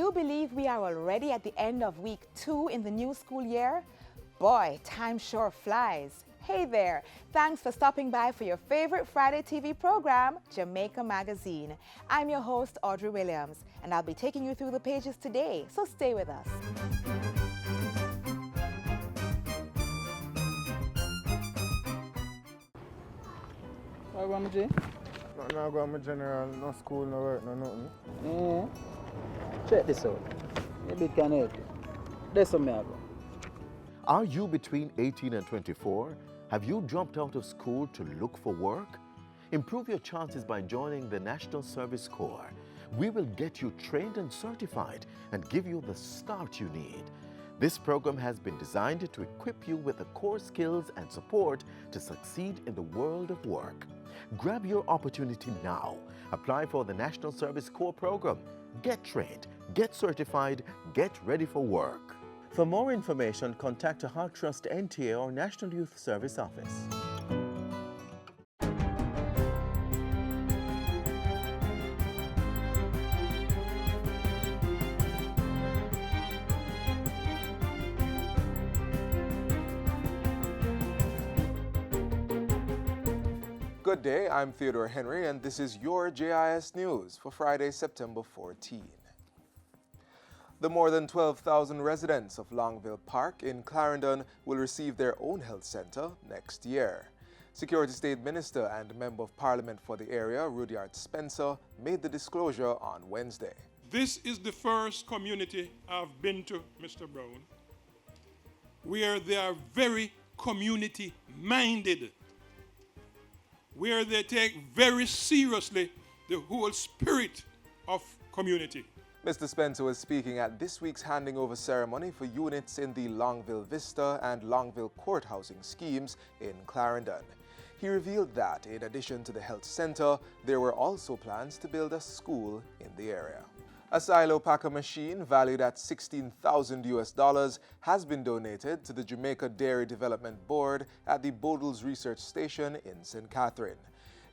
you believe we are already at the end of week 2 in the new school year? Boy, time sure flies. Hey there, thanks for stopping by for your favorite Friday TV program, Jamaica Magazine. I'm your host, Audrey Williams, and I'll be taking you through the pages today, so stay with us. What about my G? No go my general, no school, no work, no nothing. Check this out. Maybe it can help you. There's some me I go. Are you between 18 and 24? Have you dropped out of school to look for work? Improve your chances by joining the National Service Corps. We will get you trained and certified and give you the start you need. This program has been designed to equip you with the core skills and support to succeed in the world of work. Grab your opportunity now. Apply for the National Service Corps program. Get trained, get certified, get ready for work. For more information, contact a Heart Trust NTA or National Youth Service office. Good day, I'm Theodore Henry, and this is your JIS News for Friday, September 14. The more than 12,000 residents of Longville Park in Clarendon will receive their own health center next year. Security State Minister and Member of Parliament for the area, Rudyard Spencer, made the disclosure on Wednesday. This is the first community I've been to, Mr. Brown, where they are very community-minded, where they take very seriously the whole spirit of community. Mr. Spencer was speaking at this week's handing over ceremony for units in the Longville Vista and Longville Court housing schemes in Clarendon. He revealed that, in addition to the health center, there were also plans to build a school in the area. A silo packer machine valued at $16,000 has been donated to the Jamaica Dairy Development Board at the Bodles Research Station in St. Catherine.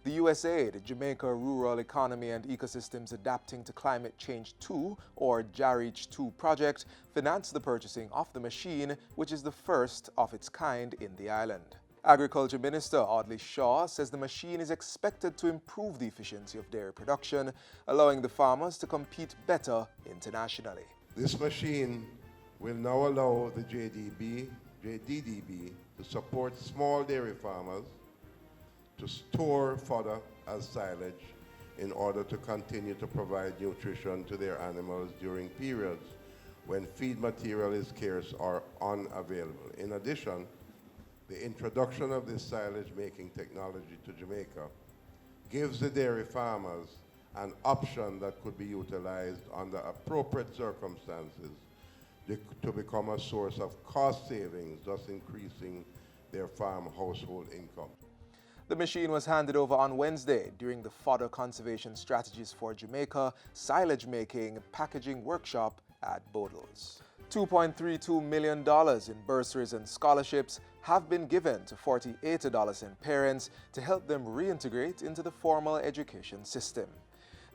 The USAID, Jamaica Rural Economy and Ecosystems Adapting to Climate Change 2, or JAREACH 2 project, financed the purchasing of the machine, which is the first of its kind in the island. Agriculture Minister Audley Shaw says the machine is expected to improve the efficiency of dairy production, allowing the farmers to compete better internationally. This machine will now allow the JDDB to support small dairy farmers to store fodder as silage in order to continue to provide nutrition to their animals during periods when feed material is scarce or unavailable. In addition, the introduction of this silage making technology to Jamaica gives the dairy farmers an option that could be utilized under appropriate circumstances to become a source of cost savings, thus increasing their farm household income. The machine was handed over on Wednesday during the Fodder Conservation Strategies for Jamaica silage making packaging workshop at Bodles. $2.32 million in bursaries and scholarships have been given to 48 adolescent parents to help them reintegrate into the formal education system.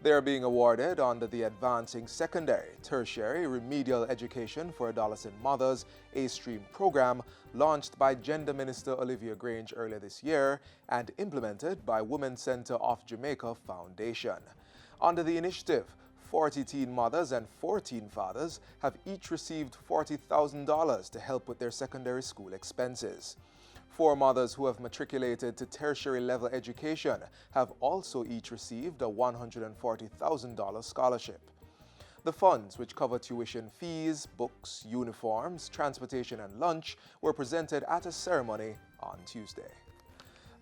They are being awarded under the Advancing Secondary, Tertiary, Remedial Education for Adolescent Mothers A-Stream program launched by Gender Minister Olivia Grange earlier this year and implemented by Women's Center of Jamaica Foundation. Under the initiative, 40 teen mothers and 14 fathers have each received $40,000 to help with their secondary school expenses. 4 mothers who have matriculated to tertiary level education have also each received a $140,000 scholarship. The funds, which cover tuition fees, books, uniforms, transportation and lunch, were presented at a ceremony on Tuesday.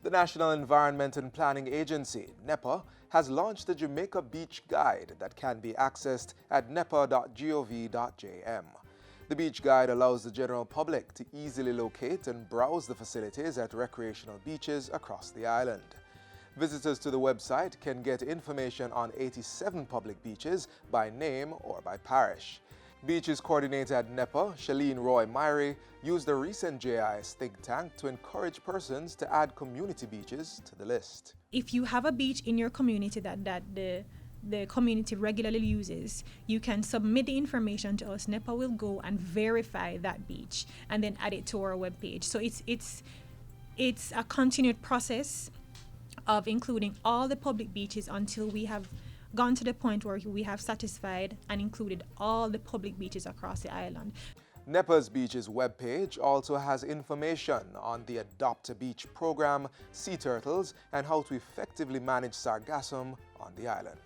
The National Environment and Planning Agency, NEPA, has launched the Jamaica Beach Guide that can be accessed at nepa.gov.jm. The Beach Guide allows the general public to easily locate and browse the facilities at recreational beaches across the island. Visitors to the website can get information on 87 public beaches by name or by parish. Beaches coordinator at NEPA, Shalene Roy Myrie, used the recent JIS think tank to encourage persons to add community beaches to the list. If you have a beach in your community that the the community regularly uses, you can submit the information to us. NEPA will go and verify that beach and then add it to our webpage. So it's a continued process of including all the public beaches until we have gone to the point where we have satisfied and included all the public beaches across the island. NEPA's Beaches webpage also has information on the Adopt a Beach program, sea turtles, and how to effectively manage sargassum on the island.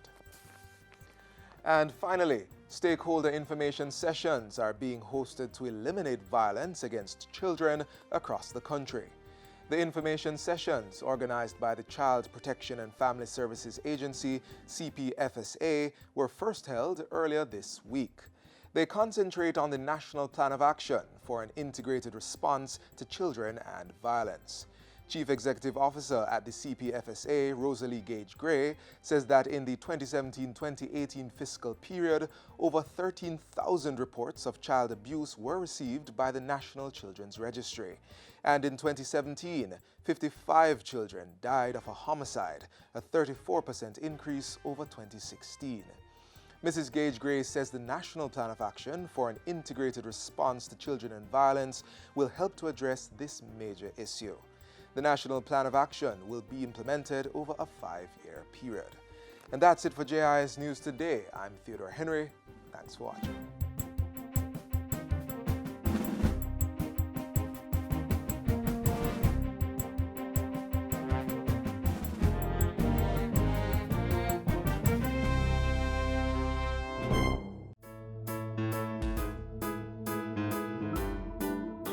And finally, stakeholder information sessions are being hosted to eliminate violence against children across the country. The information sessions, organized by the Child Protection and Family Services Agency, CPFSA, were first held earlier this week. They concentrate on the National Plan of Action for an integrated response to children and violence. Chief Executive Officer at the CPFSA, Rosalie Gage-Gray, says that in the 2017-2018 fiscal period, over 13,000 reports of child abuse were received by the National Children's Registry. And in 2017, 55 children died of a homicide, a 34% increase over 2016. Mrs. Gage-Gray says the National Plan of Action for an integrated response to children and violence will help to address this major issue. The National Plan of Action will be implemented over a 5-year period. And that's it for JIS News Today. I'm Theodore Henry. Thanks for watching.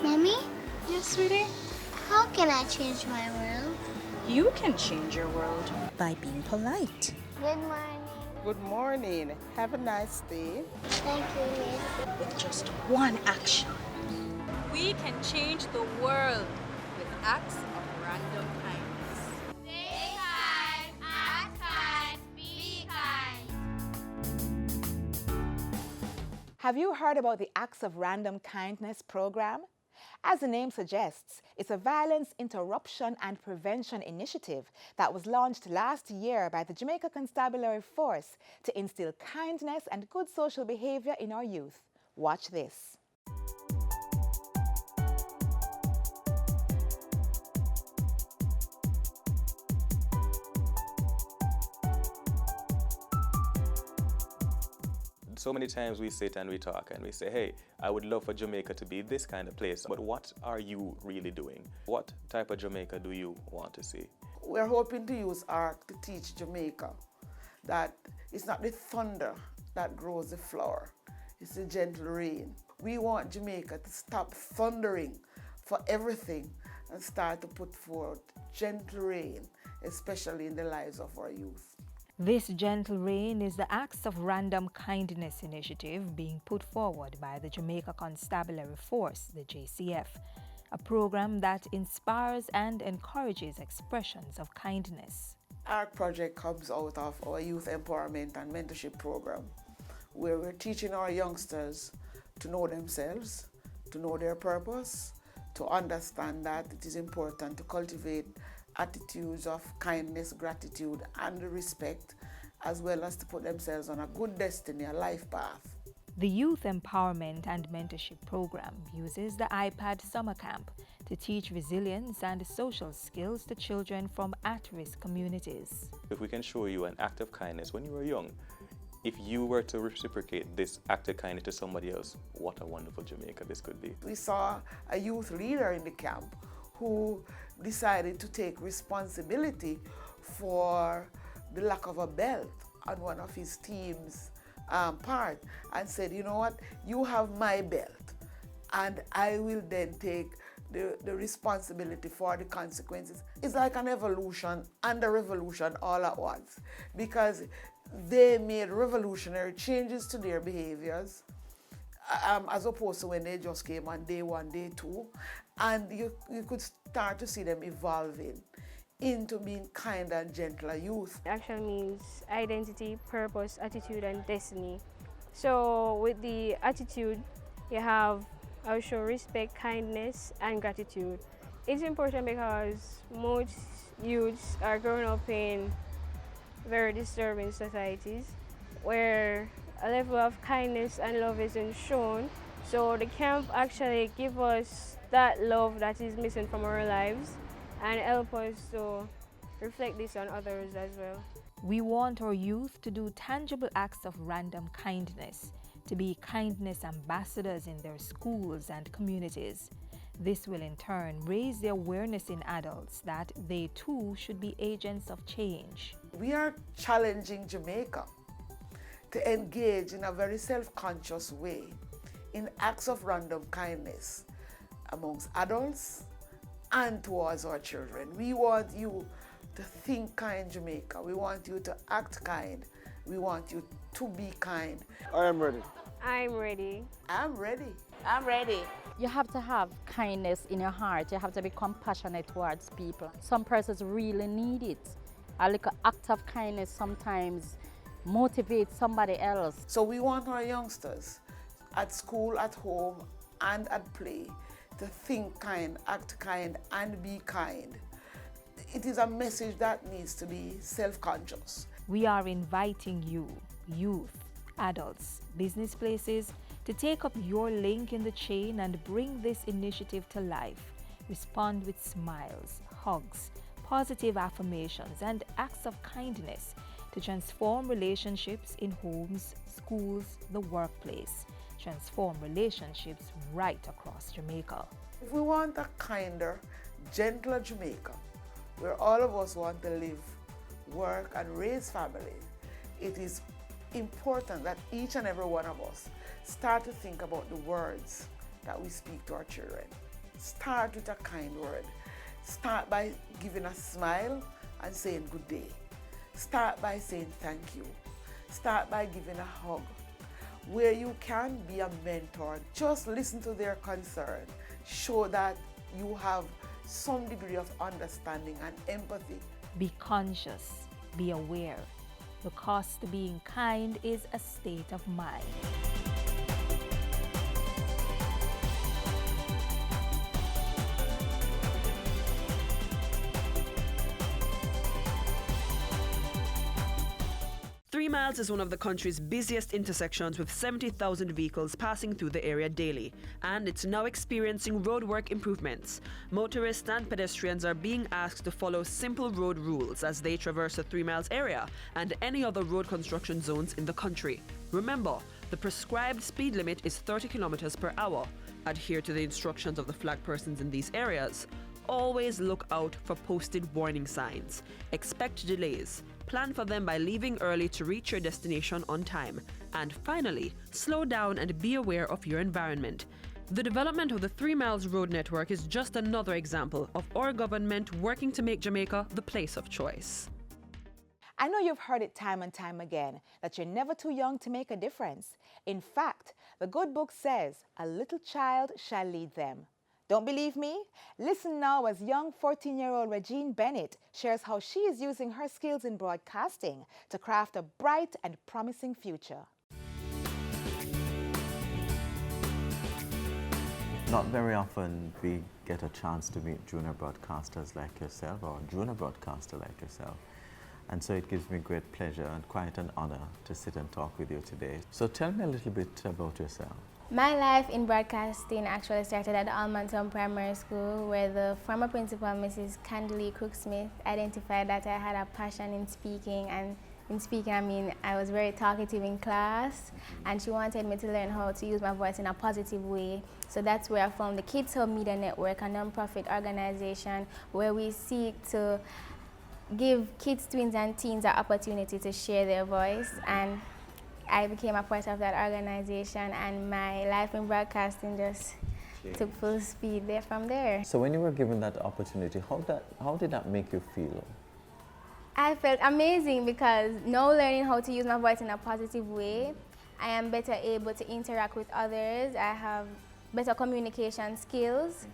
Mommy, Yes, sweetie? how can I change my world? You can change your world by being polite. Good morning. Good morning. Have a nice day. Thank you, Miss. With just one action. We can change the world with acts of random kindness. Stay kind, act kind, be kind. Have you heard about the Acts of Random Kindness program? As the name suggests, it's a violence interruption and prevention initiative that was launched last year by the Jamaica Constabulary Force to instill kindness and good social behavior in our youth. Watch this. So many times we sit and we talk and we say, hey, I would love for Jamaica to be this kind of place. But what are you really doing? What type of Jamaica do you want to see? We're hoping to use art to teach Jamaica that it's not the thunder that grows the flower, it's the gentle rain. We want Jamaica to stop thundering for everything and start to put forth gentle rain, especially in the lives of our youth. This gentle rain is the Acts of Random Kindness initiative being put forward by the Jamaica Constabulary Force, the JCF, a program that inspires and encourages expressions of kindness. Our project comes out of our youth empowerment and mentorship program, where we're teaching our youngsters to know themselves, to know their purpose, to understand that it is important to cultivate attitudes of kindness, gratitude, and respect, as well as to put themselves on a good destiny, a life path. The Youth Empowerment and Mentorship Program uses the iPad Summer Camp to teach resilience and social skills to children from at-risk communities. If we can show you an act of kindness when you were young, if you were to reciprocate this act of kindness to somebody else, what a wonderful Jamaica this could be. We saw a youth leader in the camp who decided to take responsibility for the lack of a belt on one of his team's part and said, you know what, you have my belt and I will then take the responsibility for the consequences. It's like an evolution and a revolution all at once, because they made revolutionary changes to their behaviors as opposed to when they just came on day one, day two, and you could start to see them evolving into being kind and gentler youth. Action means identity, purpose, attitude, and destiny. So with the attitude, you have I show respect, kindness, and gratitude. It's important because most youths are growing up in very disturbing societies where a level of kindness and love isn't shown. So the camp actually give us that love that is missing from our lives and help us to reflect this on others as well. We want our youth to do tangible acts of random kindness, to be kindness ambassadors in their schools and communities. This will in turn raise the awareness in adults that they too should be agents of change. We are challenging Jamaica to engage in a very self-conscious way in acts of random kindness amongst adults and towards our children. We want you to think kind, Jamaica. We want you to act kind. We want you to be kind. I am ready. I'm ready. I'm ready. I'm ready. You have to have kindness in your heart. You have to be compassionate towards people. Some persons really need it. A little act of kindness sometimes motivates somebody else. So we want our youngsters at school, at home, and at play to think kind, act kind, and be kind. It is a message that needs to be self-conscious. We are inviting you, youth, adults, business places, to take up your link in the chain and bring this initiative to life. Respond with smiles, hugs, positive affirmations, and acts of kindness to transform relationships in homes, schools, the workplace. Transform relationships right across Jamaica. If we want a kinder, gentler Jamaica, where all of us want to live, work, and raise family, it is important that each and every one of us start to think about the words that we speak to our children. Start with a kind word. Start by giving a smile and saying good day. Start by saying thank you. Start by giving a hug. Where you can be a mentor, just listen to their concern. Show that you have some degree of understanding and empathy. Be conscious, be aware. The cost to being kind is a state of mind. Three Miles is one of the country's busiest intersections with 70,000 vehicles passing through the area daily, and it's now experiencing roadwork improvements. Motorists and pedestrians are being asked to follow simple road rules as they traverse the 3 Miles area and any other road construction zones in the country. Remember, the prescribed speed limit is 30 kilometers per hour. Adhere to the instructions of the flag persons in these areas. Always look out for posted warning signs. Expect delays. Plan for them by leaving early to reach your destination on time. And finally, slow down and be aware of your environment. The development of the 3 Miles road network is just another example of our government working to make Jamaica the place of choice. I know you've heard it time and time again that you're never too young to make a difference. In fact, the good book says, a little child shall lead them. Don't believe me? Listen now as young 14-year-old Regine Bennett shares how she is using her skills in broadcasting to craft a bright and promising future. Not very often we get a chance to meet junior broadcasters like yourself or junior broadcaster like yourself. And so it gives me great pleasure and quite an honor to sit and talk with you today. So tell me a little bit about yourself. My life in broadcasting actually started at Montego Primary School, where the former principal, Mrs. Candalee Crooksmith, identified that I had a passion in speaking. And in speaking, I mean, I was very talkative in class, and she wanted me to learn how to use my voice in a positive way. So that's where I found the Kids Hub Media Network, a non-profit organization where we seek to give kids, tweens, and teens an opportunity to share their voice. And I became a part of that organization, and my life in broadcasting just took full speed there from there. So when you were given that opportunity, how did that make you feel? I felt amazing because now learning how to use my voice in a positive way, I am better able to interact with others. I have better communication skills,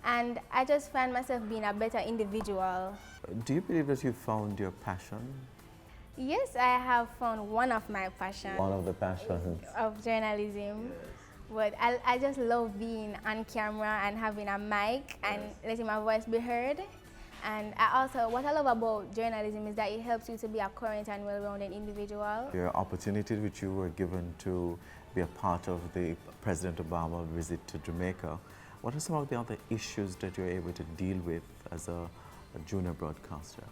and I just find myself being a better individual. Do you believe that you found your passion? Yes, I have found one of my passions. One of the passions. Of journalism. Yes. But I just love being on camera and having a mic and letting my voice be heard. And what I love about journalism is that it helps you to be a current and well-rounded individual. Your opportunity which you were given to be a part of the President Obama visit to Jamaica, what are some of the other issues that you're able to deal with as a junior broadcaster?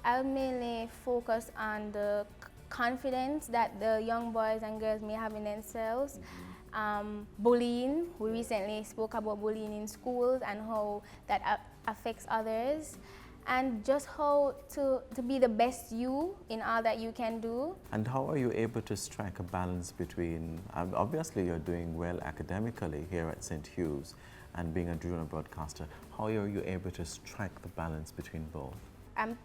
I'll mainly focus on the confidence that the young boys and girls may have in themselves. Bullying, we recently spoke about bullying in schools and how that affects others, and just how to be the best you in all that you can do. And how are you able to strike a balance between, obviously you're doing well academically here at St. Hugh's and being a junior broadcaster, how are you able to strike the balance between both? I'm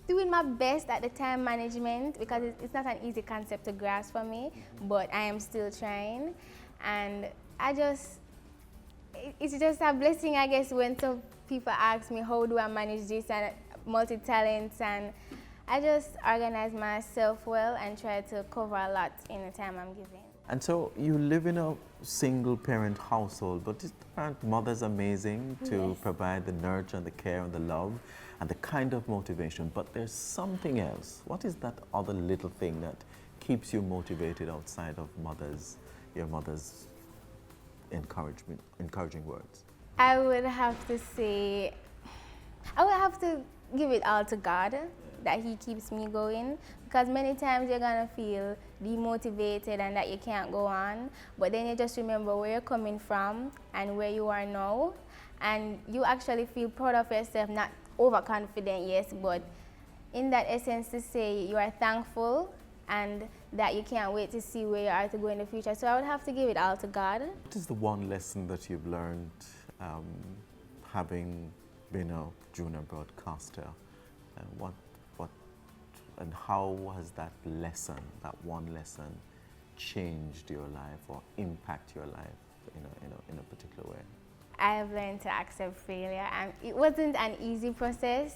doing my best at the time management because it's not an easy concept to grasp for me, but I am still trying. And it's just a blessing, I guess, when some people ask me how do I manage this and multi-talents, and I just organize myself well and try to cover a lot in the time I'm given. And so you live in a single parent household, but aren't mothers amazing to provide the nurture and the care and the love and the kind of motivation? But there's something else. What is that other little thing that keeps you motivated outside of your mother's encouraging words? I would have to say, I would have to give it all to God, that He keeps me going, because many times you're gonna feel demotivated and that you can't go on, but then you just remember where you're coming from and where you are now, and you actually feel proud of yourself, not overconfident, yes, but in that essence to say you are thankful and that you can't wait to see where you are to go in the future. So I would have to give it all to God. What is the one lesson that you've learned having been a junior broadcaster? And and how has that one lesson, changed your life or impact your life in a particular way? I have learned to accept failure, and it wasn't an easy process.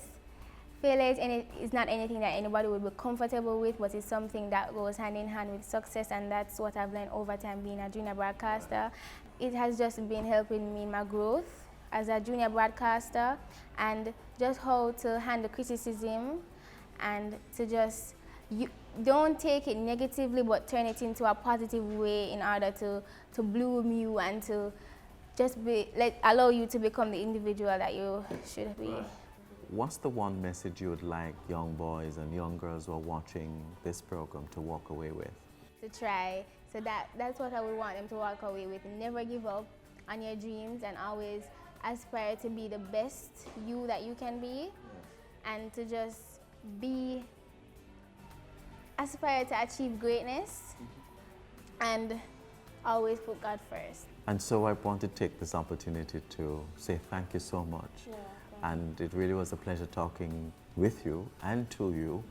Failure is not anything that anybody would be comfortable with, but it's something that goes hand in hand with success, and that's what I've learned over time being a junior broadcaster. It has just been helping me in my growth as a junior broadcaster, and just how to handle criticism, and to just, you don't take it negatively, but turn it into a positive way in order to bloom you and to just allow you to become the individual that you should be. What's the one message you would like young boys and young girls who are watching this program to walk away with? To try. So that's what I would want them to walk away with. Never give up on your dreams, and always aspire to be the best you that you can be, and to just aspire to achieve greatness, and always put God first. And so I want to take this opportunity to say thank you so much. And it really was a pleasure talking with you and to you.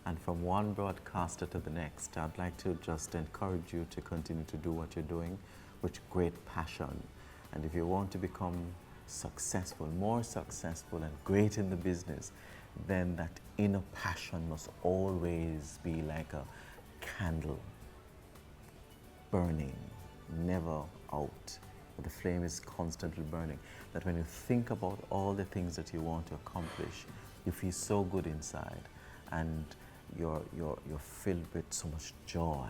And from one broadcaster to the next, I'd like to just encourage you to continue to do what you're doing with great passion. And if you want to become successful, more successful and great in the business, then that inner passion must always be like a candle burning, never out. The flame is constantly burning. That when you think about all the things that you want to accomplish, you feel so good inside, and you're filled with so much joy.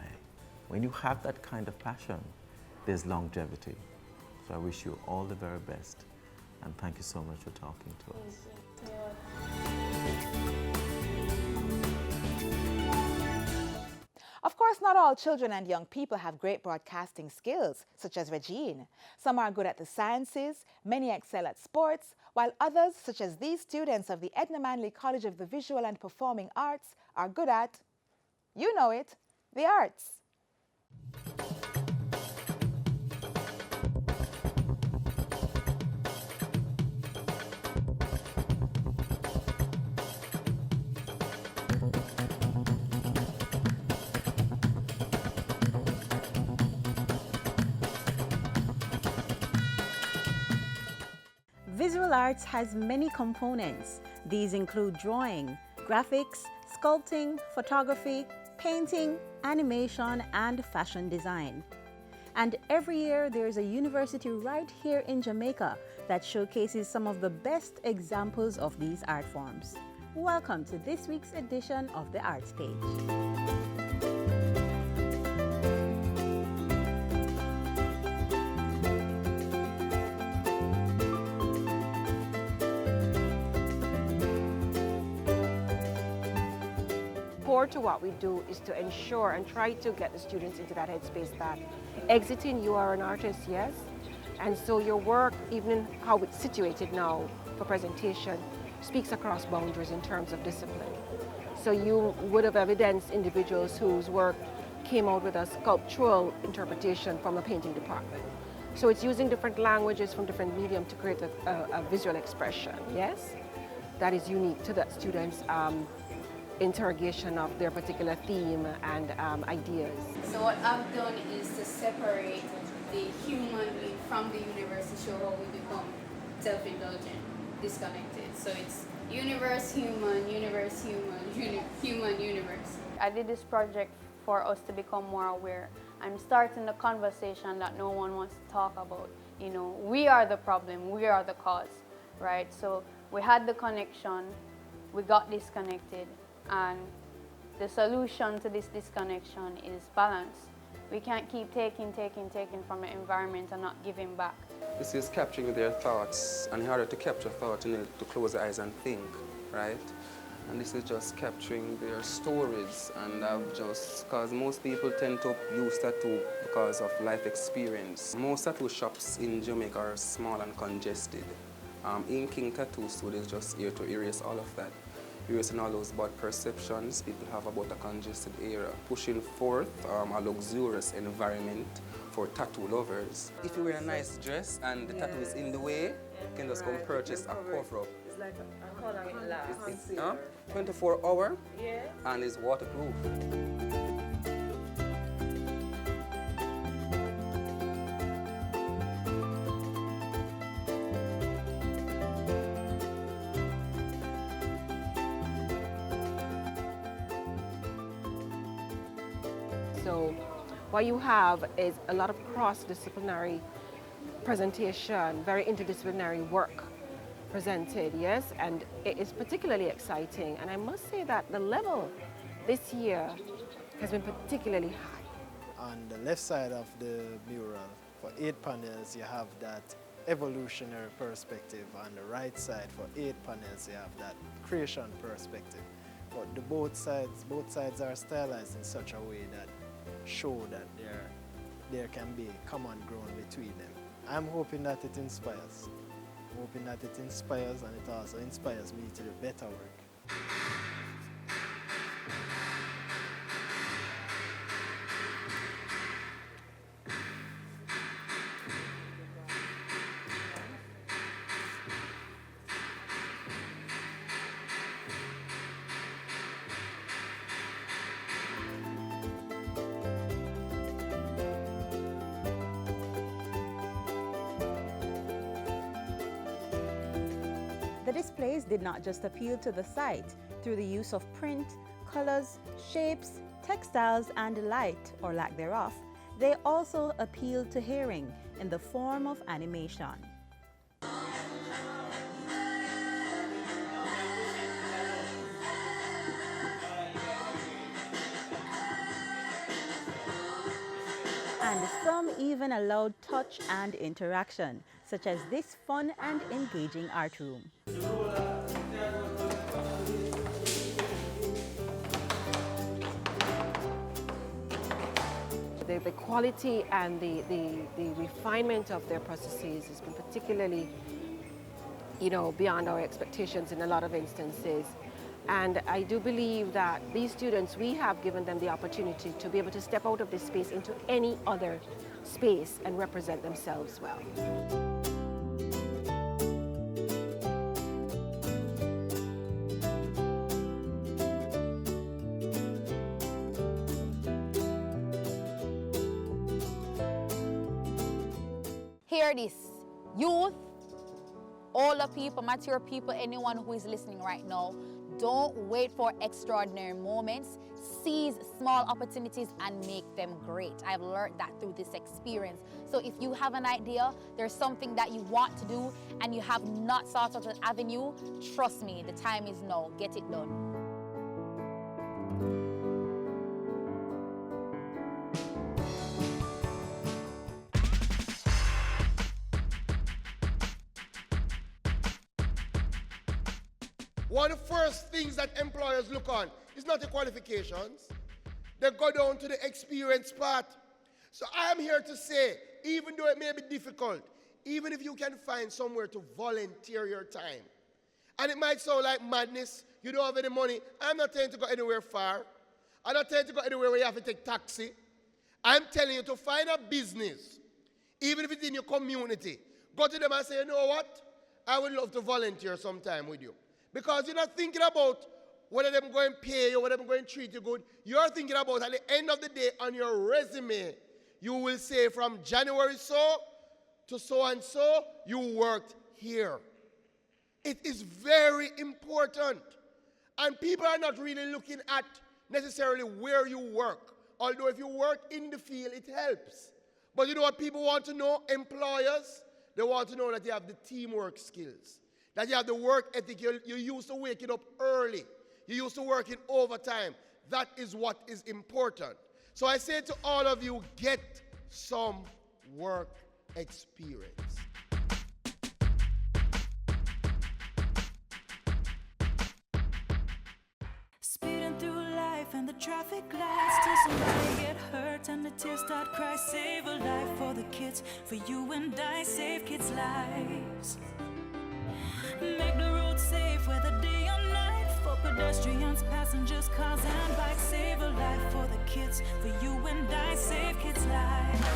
When you have that kind of passion, there's longevity. So I wish you all the very best, and thank you so much for talking to us. Of course, not all children and young people have great broadcasting skills, such as Regine. Some are good at the sciences, many excel at sports, while others, such as these students of the Edna Manley College of the Visual and Performing Arts, are good at, you know it, the arts. Visual arts has many components. These include drawing, graphics, sculpting, photography, painting, animation, and fashion design. And every year there's a university right here in Jamaica that showcases some of the best examples of these art forms. Welcome to this week's edition of the Arts Page. Core to what we do is to ensure and try to get the students into that headspace that exiting, you are an artist, yes, and so your work, even how it's situated now for presentation, speaks across boundaries in terms of discipline. So you would have evidenced individuals whose work came out with a sculptural interpretation from a painting department. So it's using different languages from different medium to create a visual expression, yes, that is unique to that student's interrogation of their particular theme and ideas. So what I've done is to separate the human being from the universe to show how we become self-indulgent, disconnected. So it's universe, human, universe, human, human, universe. I did this project for us to become more aware. I'm starting a conversation that no one wants to talk about. You know, we are the problem, we are the cause, right? So we had the connection, we got disconnected, and the solution to this disconnection is balance. We can't keep taking from the environment and not giving back. This is capturing their thoughts, and in order to capture thoughts, you need to close your eyes and think, right? And this is just capturing their stories, and because most people tend to use tattoo because of life experience. Most tattoo shops in Jamaica are small and congested. Inking tattoo studios just here to erase all of that. Erasing all those bad perceptions people have about a congested area, pushing forth a luxurious environment for tattoo lovers. If you wear a nice dress and the tattoo is in the way, you can just come purchase a cover-up. It's like how long it lasts? It's 24 hours, and it's waterproof. So what you have is a lot of cross-disciplinary presentation, very interdisciplinary work presented, yes, and it is particularly exciting. And I must say that the level this year has been particularly high. On the left side of the mural, for 8 panels, you have that evolutionary perspective. On the right side, for 8 panels, you have that creation perspective. But both sides are stylized in such a way that show that there can be common ground between them. I'm hoping that it inspires. I'm hoping that it inspires, and it also inspires me to do better work. The displays did not just appeal to the sight through the use of print, colors, shapes, textiles, and light, or lack thereof. They also appealed to hearing in the form of animation. And some even allowed touch and interaction, such as this fun and engaging art room. The quality and the refinement of their processes has been particularly, beyond our expectations in a lot of instances. And I do believe that these students, we have given them the opportunity to be able to step out of this space into any other space and represent themselves well. Hear this, youth, older people, mature people, anyone who is listening right now, don't wait for extraordinary moments. Seize small opportunities and make them great. I've learned that through this experience. experience. So if you have an idea, there's something that you want to do and you have not sought out an avenue, trust me, the time is now. Get it done. One of the first things that employers look on is not the qualifications. They go down to the experience part. So I am here to say, even though it may be difficult, even if you can find somewhere to volunteer your time, and it might sound like madness, you don't have any money, I'm not telling you to go anywhere far. I'm not telling you to go anywhere where you have to take taxi. I'm telling you to find a business, even if it's in your community. Go to them and say, you know what? I would love to volunteer sometime with you. Because you're not thinking about whether they're going to pay you, whether they're going to treat you good. You're thinking about at the end of the day on your resume, you will say from January so to so and so, you worked here. It is very important. And people are not really looking at necessarily where you work. Although if you work in the field, it helps. But you know what people want to know? Employers, they want to know that you have the teamwork skills. That you have the work ethic, you're used to waking up early. You're used to working overtime. That is what is important. So I say to all of you, get some work experience. Speeding through life and the traffic lights till somebody get hurt and the tears start cry. Save a life for the kids, for you and I, save kids' lives. Make the road safe whether day or night, for pedestrians, passengers, cars and bikes. Save a life for the kids, for you and I, save kids' lives.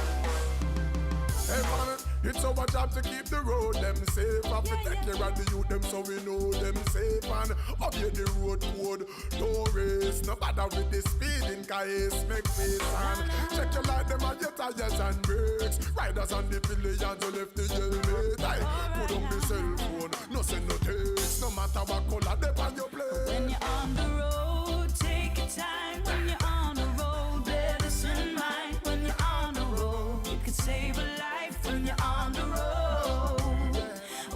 Hey man, it's our job to keep the road them safe. Have to take care of the youth them so we know them safe. And obey the road code, don't race. No bother with the speeding, cause make face. And check your light them on your tires and brakes. Riders on the pillions who left the helmet. I put on the cell phone, no send no text. No matter what color they on your plate. When you're on the road, take your time. When you're on the road, bear this in mind. When you're on the road, you can save a life. When you're on the road,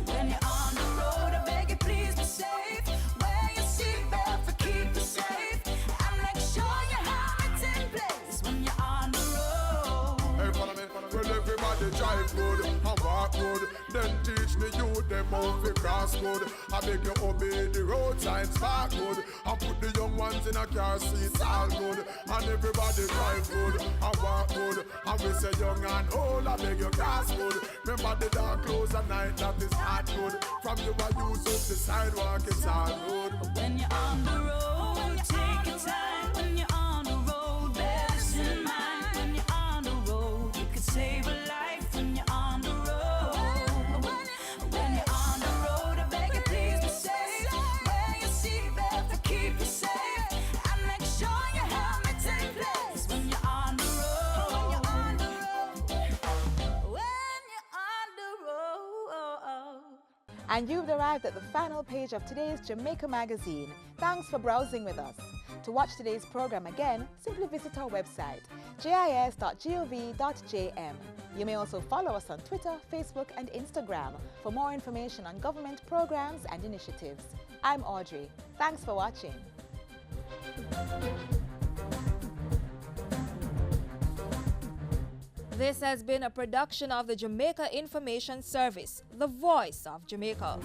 when you're on the road, I beg you please be safe. Wear your seatbelt to keep you safe, and make sure your helmet's in place when you're on the road. Hey, follow me. Well, everybody drive good and walk good. Then teach the youth them how to cross good. I beg you obey the road signs, park good. And put the young ones in a car seats, all good. And everybody drive good and walk good. And we say young and old, I beg you cast good. Remember the dark clothes at night, that is hard good. From you I use up the sidewalk, it's all good. When you're on the road, take your time. When you're on the road, bear this in mind. When you're on the road, you can save a life. When you're on the road, when you're on the road, I beg you please be safe. Wear your seatbelt to keep you safe, and make sure your helmet's in place. When you're on the road, when you're on the road, when you're on the road. And you've arrived at the final page of today's Jamaica magazine. Thanks for browsing with us. To watch today's program again, simply visit our website, jis.gov.jm. You may also follow us on Twitter, Facebook and Instagram for more information on government programs and initiatives. I'm Audrey. Thanks for watching. This has been a production of the Jamaica Information Service, the voice of Jamaica.